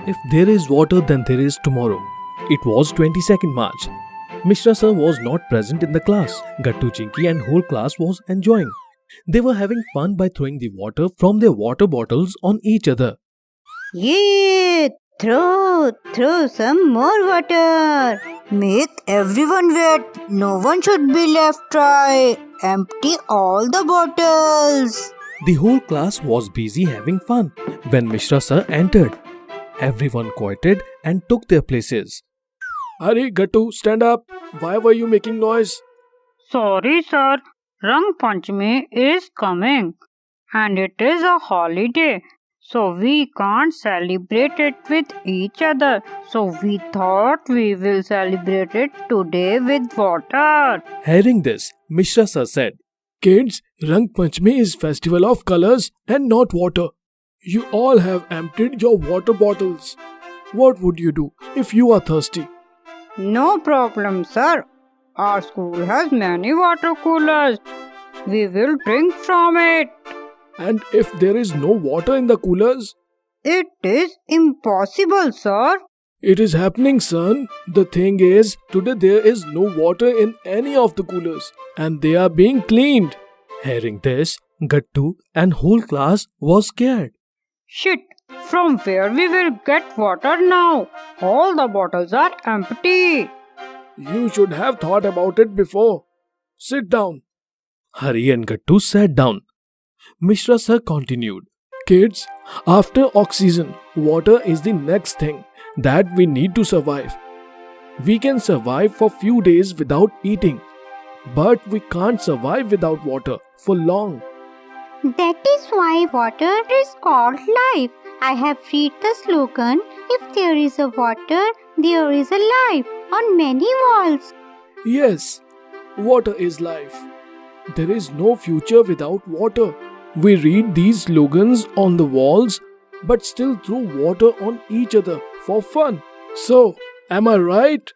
If there is water, then there is tomorrow. It was 22nd March. Mishra sir was not present in the class. Gattu, Chinky and whole class was enjoying. They were having fun by throwing the water from their water bottles on each other. Yeah, throw some more water. Make everyone wet. No one should be left dry. Empty all the bottles. The whole class was busy having fun when Mishra sir entered. Everyone quieted and took their places. Hurry, Gattu, stand up. Why were you making noise? Sorry, sir. Rang Panchami is coming and it is a holiday. So we can't celebrate it with each other. So we thought we will celebrate it today with water. Hearing this, Mishra sir said, Kids, Rang Panchami is festival of colors and not water. You all have emptied your water bottles. What would you do if you are thirsty? No problem, sir. Our school has many water coolers. We will drink from it. And if there is no water in the coolers? It is impossible, sir. It is happening, son. The thing is, today there is no water in any of the coolers and they are being cleaned. Hearing this, Gattu and whole class was scared. Shit, from where we will get water now? All the bottles are empty. You should have thought about it before. Sit down. Hari and Gattu sat down. Mishra sir continued. Kids, after oxygen, water is the next thing that we need to survive. We can survive for few days without eating, but we can't survive without water for long. That is why water is called life. I have read the slogan, if there is a water, there is a life, on many walls. Yes, water is life. There is no future without water. We read these slogans on the walls, but still throw water on each other for fun. So, am I right?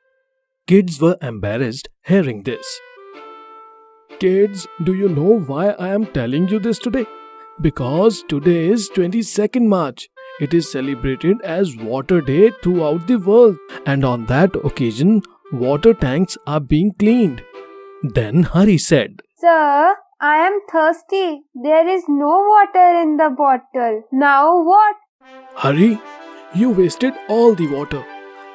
Kids were embarrassed hearing this. Kids, do you know why I am telling you this today? Because today is 22nd March. It is celebrated as Water Day throughout the world, and on that occasion, water tanks are being cleaned. Then Hari said, Sir, I am thirsty. There is no water in the bottle. Now what? Hari, you wasted all the water.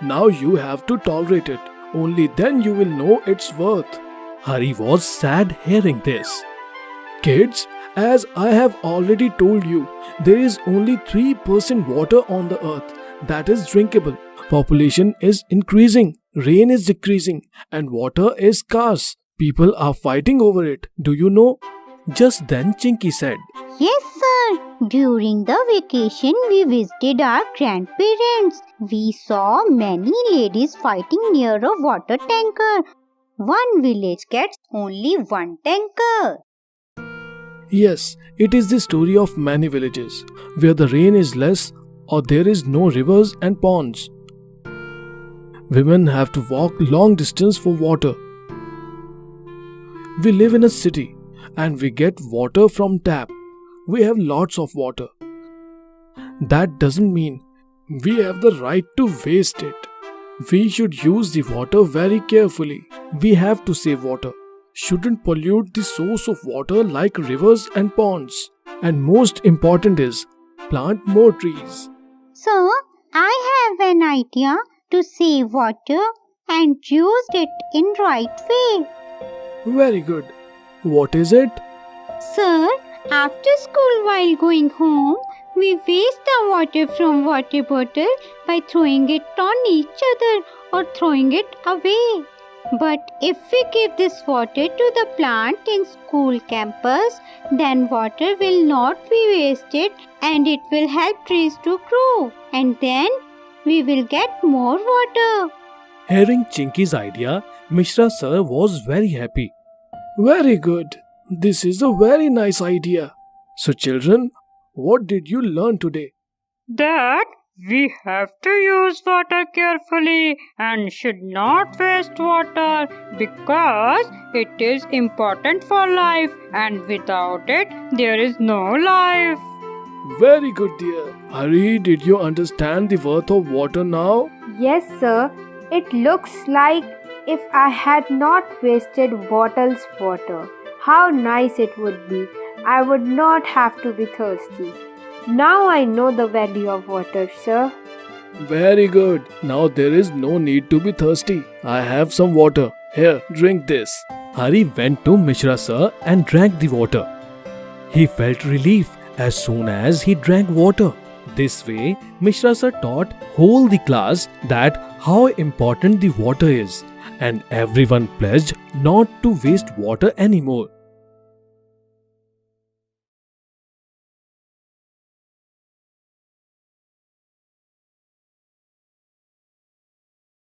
Now you have to tolerate it. Only then you will know its worth. Hari was sad hearing this. Kids, as I have already told you, there is only 3% water on the earth that is drinkable. Population is increasing, rain is decreasing, and water is scarce. People are fighting over it. Do you know? Just then Chinky said, Yes, sir. During the vacation, we visited our grandparents. We saw many ladies fighting near a water tanker. One village gets only one tanker. Yes, it is the story of many villages where the rain is less or there is no rivers and ponds. Women have to walk long distance for water. We live in a city and we get water from tap. We have lots of water. That doesn't mean we have the right to waste it. We should use the water very carefully. We have to save water. Shouldn't pollute the source of water like rivers and ponds. And most important is, plant more trees. So, I have an idea to save water and use it in right way. Very good. What is it? Sir, after school while going home, we waste the water from water bottle by throwing it on each other or throwing it away. But if we give this water to the plant in school campus, then water will not be wasted and it will help trees to grow. And then we will get more water. Hearing Chinky's idea, Mishra sir was very happy. Very good. This is a very nice idea. So children, what did you learn today? That we have to use water carefully and should not waste water because it is important for life and without it there is no life. Very good, dear. Hari, did you understand the worth of water now? Yes, sir. It looks like if I had not wasted bottles water, how nice it would be. I would not have to be thirsty. Now I know the value of water, sir. Very good. Now there is no need to be thirsty. I have some water. Here, drink this. Hari went to Mishra sir and drank the water. He felt relief as soon as he drank water. This way, Mishra sir taught whole the class that how important the water is, and everyone pledged not to waste water anymore.